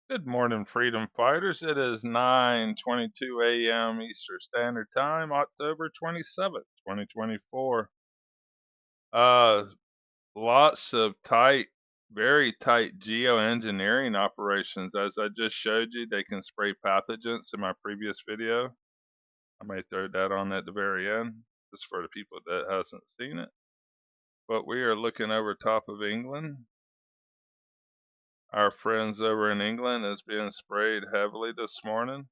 Good morning, freedom fighters. It is 9:22 a.m. Eastern Standard Time, October 27th, 2024. Uh, Lots of tight, very tight geoengineering operations. As I just showed you, they can spray pathogens in my previous video. I may throw that on at the very end, just for the people that hasn't seen it. But we are looking over top of England. Our friends over in England is being sprayed heavily this morning.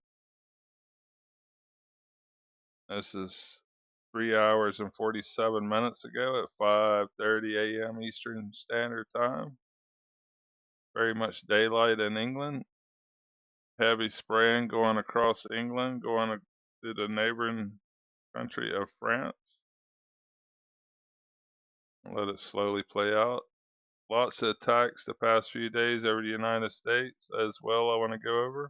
This is 3 hours and 47 minutes ago at 5:30 a.m. Eastern Standard Time. Very much daylight in England. Heavy spraying going across England, going to the neighboring country of France. Let it slowly play out. Lots of attacks the past few days over the United States as well. I want to go over.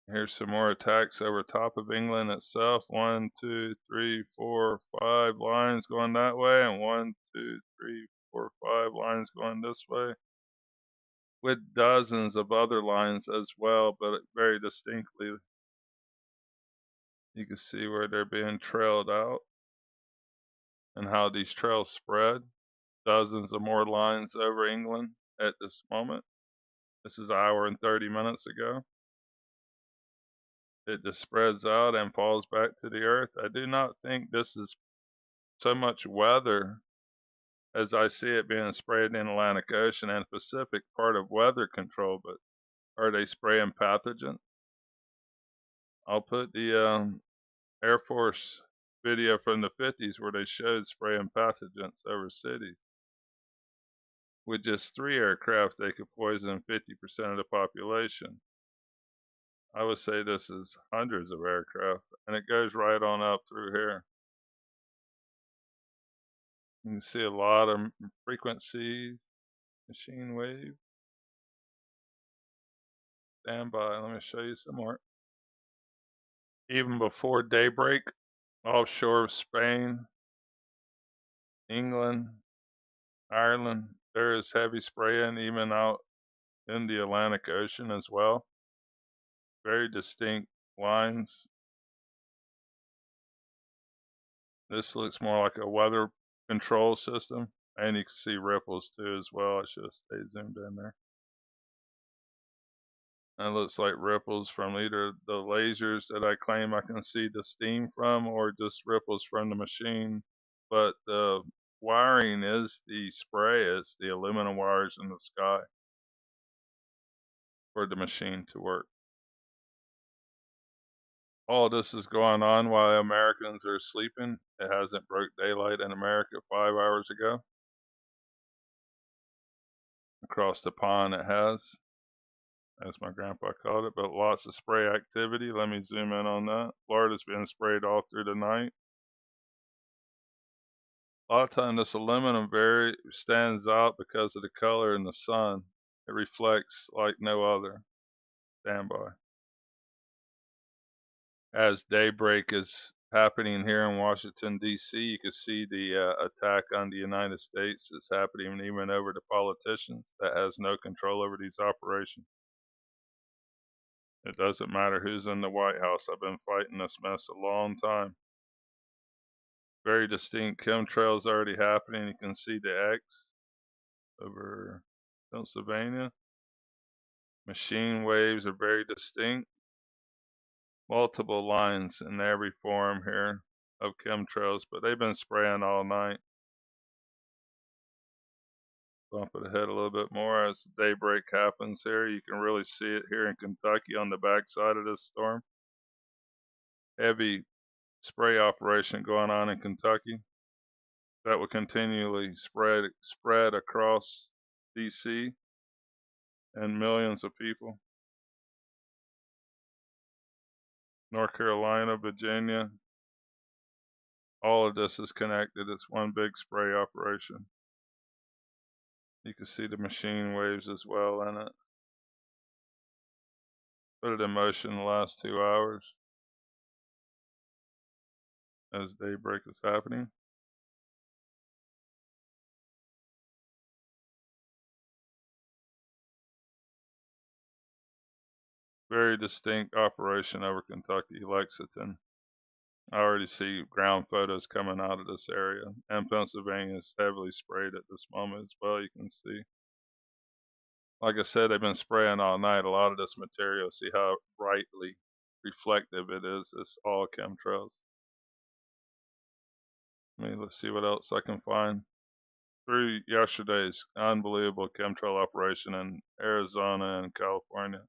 Here's some more attacks over top of England itself. 1, 2, 3, 4, 5 lines going that way, and 1, 2, 3, 4, 5 lines going this way, with dozens of other lines as well, but very distinctly you can see where they're being trailed out and how these trails spread. Dozens of more lines over England at this moment. This is an hour and 30 minutes ago. It just spreads out and falls back to the earth. I do not think this is so much weather as I see it being sprayed in the Atlantic Ocean and Pacific, part of weather control, but are they spraying pathogens? I'll put the Air Force video from the 50s where they showed spraying pathogens over cities. With just 3 aircraft, they could poison 50% of the population. I would say this is hundreds of aircraft, and it goes right on up through here. You can see a lot of frequencies, machine wave. Stand by, let me show you some more. Even before daybreak, offshore of Spain, England, Ireland, there is heavy spraying even out in the Atlantic Ocean as well. Very distinct lines. This looks more like a weather control system, and you can see ripples too as well. I should have stayed zoomed in there. And it looks like ripples from either the lasers that I claim I can see the steam from, or just ripples from the machine. But the wiring is the spray, it's the aluminum wires in the sky for the machine to work. All this is going on while Americans are sleeping. It hasn't broke daylight in America 5 hours ago. Across the pond it has, as my grandpa called it, but lots of spray activity. Let me zoom in on that. Florida's been sprayed all through the night. A lot of times this aluminum very stands out because of the color in the sun. It reflects like no other. Stand by. As daybreak is happening here in Washington, D.C., you can see the attack on the United States that's happening even over the politicians that has no control over these operations. It doesn't matter who's in the White House. I've been fighting this mess a long time. Very distinct chemtrails already happening. You can see the X over Pennsylvania. Machine waves are very distinct. Multiple lines in every form here of chemtrails, but they've been spraying all night. Bump it ahead a little bit more as daybreak happens here. You can really see it here in Kentucky on the backside of this storm. Heavy spray operation going on in Kentucky that will continually spread across DC and millions of people. North Carolina, Virginia, all of this is connected. It's one big spray operation. You can see the machine waves as well in it. Put it in motion the last 2 hours as daybreak is happening. Very distinct operation over Kentucky, Lexington. I already see ground photos coming out of this area, and Pennsylvania is heavily sprayed at this moment as well. You can see, like I said, they've been spraying all night. A lot of this material, see how brightly reflective it is. It's all chemtrails. Let's see what else I can find. Through yesterday's unbelievable chemtrail operation in Arizona and California.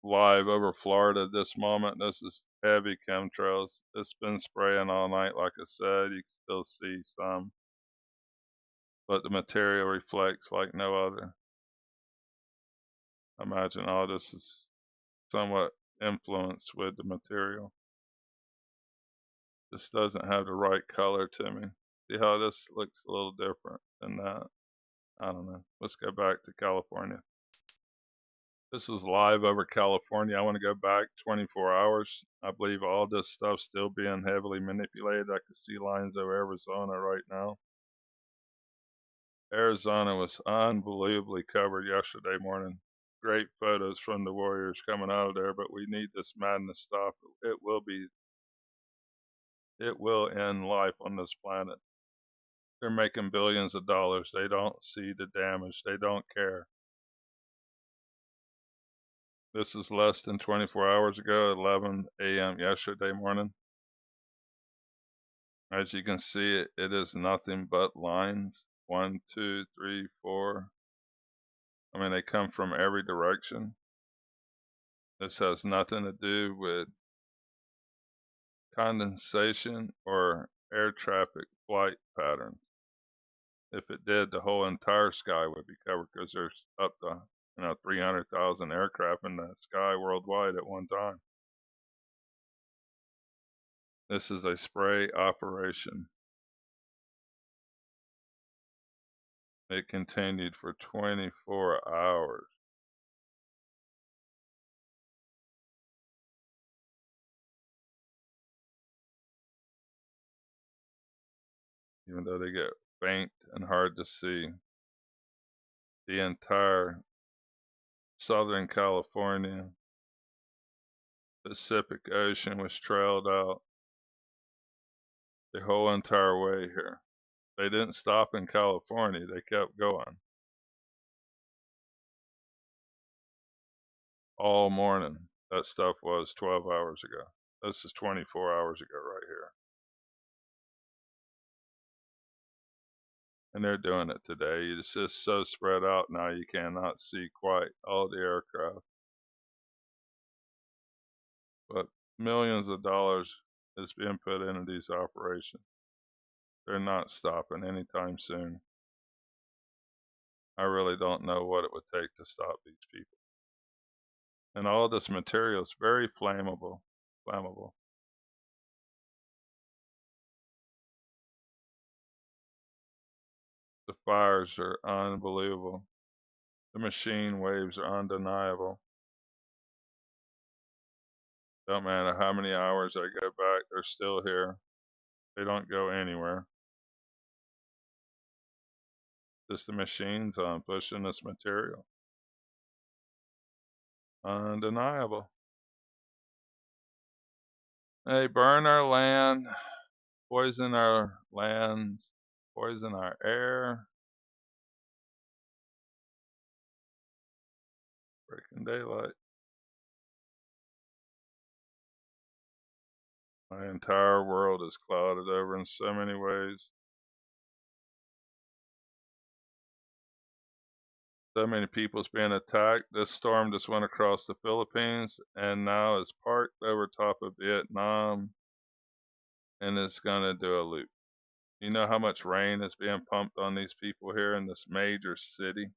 Live over Florida this moment. This is heavy chemtrails. It's been spraying all night, like I said. You can still see some, but the material reflects like no other. I imagine all this is somewhat influenced with the material. This doesn't have the right color to me. See how this looks a little different than that? I don't know. Let's go back to California. This is live over California. I want to go back 24 hours. I believe all this stuff's still being heavily manipulated. I can see lines over Arizona right now. Arizona was unbelievably covered yesterday morning. Great photos from the warriors coming out of there, but we need this madness stopped. It will end life on this planet. They're making billions of dollars. They don't see the damage. They don't care. This is less than 24 hours ago, 11 a.m. yesterday morning. As you can see, it is nothing but lines. 1, 2, 3, 4. I mean, they come from every direction. This has nothing to do with condensation or air traffic flight patterns. If it did, the whole entire sky would be covered because there's up to 300,000 aircraft in the sky worldwide at one time. This is a spray operation. It continued for 24 hours. Even though they get faint and hard to see. The entire Southern California, Pacific Ocean was trailed out the whole entire way here. They didn't stop in California, they kept going. All morning. That stuff was 12 hours ago. This is 24 hours ago right here. And they're doing it today. It's just so spread out now you cannot see quite all the aircraft. But millions of dollars is being put into these operations. They're not stopping anytime soon. I really don't know what it would take to stop these people. And all this material is very flammable. The fires are unbelievable. The machine waves are undeniable. Don't matter how many hours I go back, they're still here. They don't go anywhere. Just the machines on pushing this material. Undeniable. They burn our land, poison our lands, poison our air. Breaking daylight. My entire world is clouded over in so many ways. So many people's being attacked. This storm just went across the Philippines and now it's parked over top of Vietnam and it's gonna do a loop. You know how much rain is being pumped on these people here in this major city?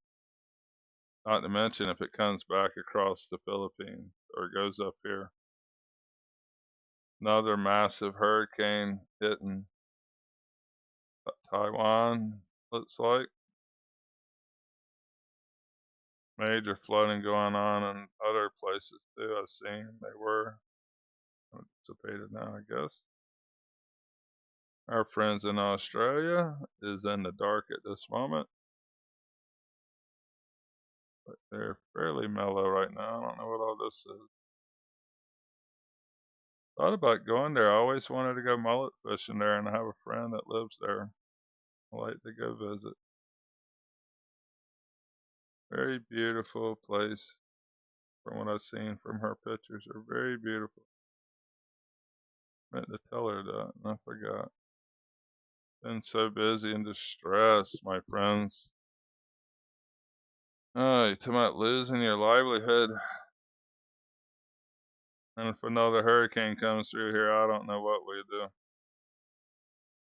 Not to mention if it comes back across the Philippines or goes up here. Another massive hurricane hitting Taiwan, looks like. Major flooding going on in other places too. I've seen they were anticipated now, I guess. Our friends in Australia is in the dark at this moment. But they're fairly mellow right now. I don't know what all this is. Thought about going there. I always wanted to go mullet fishing there, and I have a friend that lives there. I like to go visit. Very beautiful place. From what I've seen from her pictures, are very beautiful. Meant to tell her that, and I forgot. Been so busy and distressed, my friends. Oh, you're talking about losing your livelihood. And if another hurricane comes through here, I don't know what we do.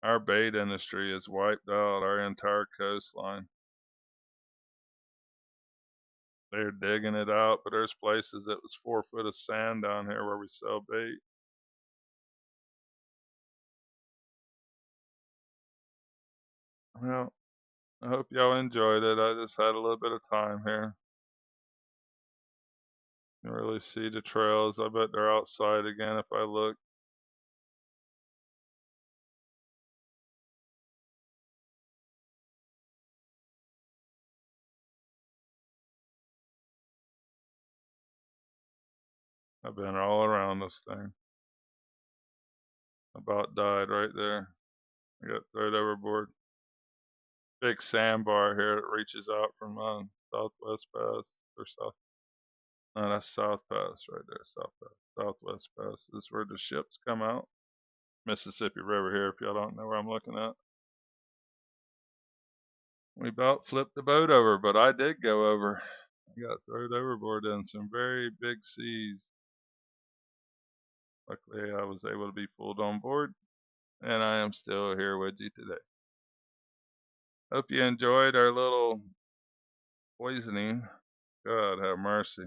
Our bait industry has wiped out our entire coastline. They're digging it out, but there's places that was 4 foot of sand down here where we sell bait. Well, I hope y'all enjoyed it. I just had a little bit of time here. You can really see the trails. I bet they're outside again if I look. I've been all around this thing. About died right there. I got thrown overboard. Big sandbar here that reaches out from Southwest Pass or South. No, that's South Pass right there. South Pass. Southwest Pass. This is where the ships come out. Mississippi River here, if y'all don't know where I'm looking at. We about flipped the boat over, but I did go over. I got thrown overboard in some very big seas. Luckily, I was able to be pulled on board, and I am still here with you today. Hope you enjoyed our little poisoning. God have mercy.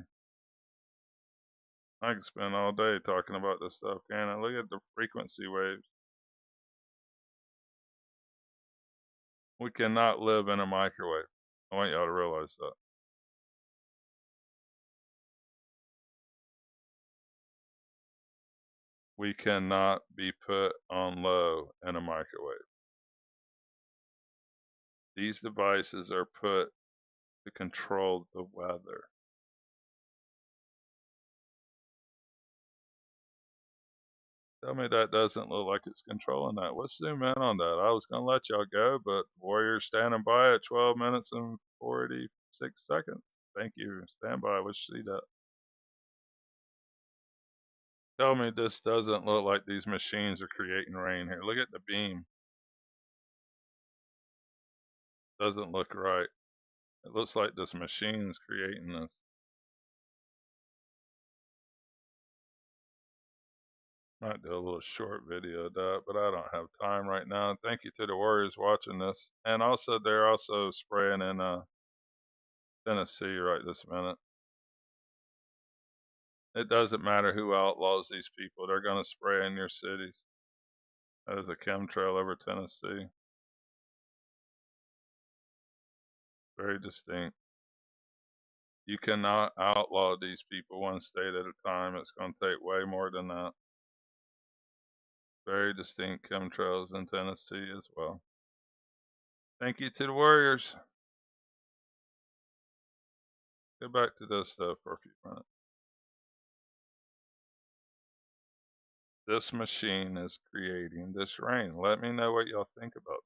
I could spend all day talking about this stuff, can I? Look at the frequency waves. We cannot live in a microwave. I want y'all to realize that. We cannot be put on low in a microwave. These devices are put to control the weather. Tell me that doesn't look like it's controlling that. Let's zoom in on that. I was going to let y'all go, but Warrior's standing by at 12 minutes and 46 seconds. Thank you. Stand by. Let's see that. Tell me this doesn't look like these machines are creating rain here. Look at the beam. Doesn't look right. It looks like this machine's creating this. Might do a little short video of that, but I don't have time right now. Thank you to the Warriors watching this. And also, they're also spraying in Tennessee right this minute. It doesn't matter who outlaws these people. They're going to spray in your cities. That is a chemtrail over Tennessee. Very distinct. You cannot outlaw these people one state at a time. It's going to take way more than that. Very distinct chemtrails in Tennessee as well. Thank you to the Warriors. Go back to this stuff for a few minutes. This machine is creating this rain. Let me know what y'all think about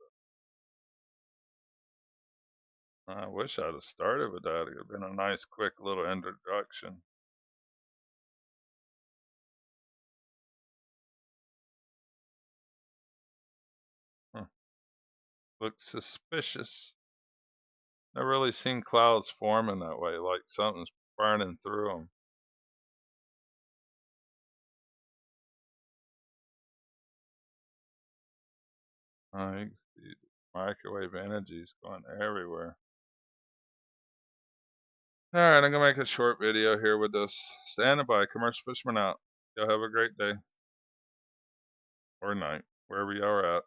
that. I wish I'd have started with that. It would have been a nice, quick little introduction. Huh. Looks suspicious. Never really seen clouds forming that way, like something's burning through them. You can see microwave energy's going everywhere. All right, I'm gonna make a short video here with this. Standing by. Commercial Fisherman out. Y'all have a great day or night, wherever you are at.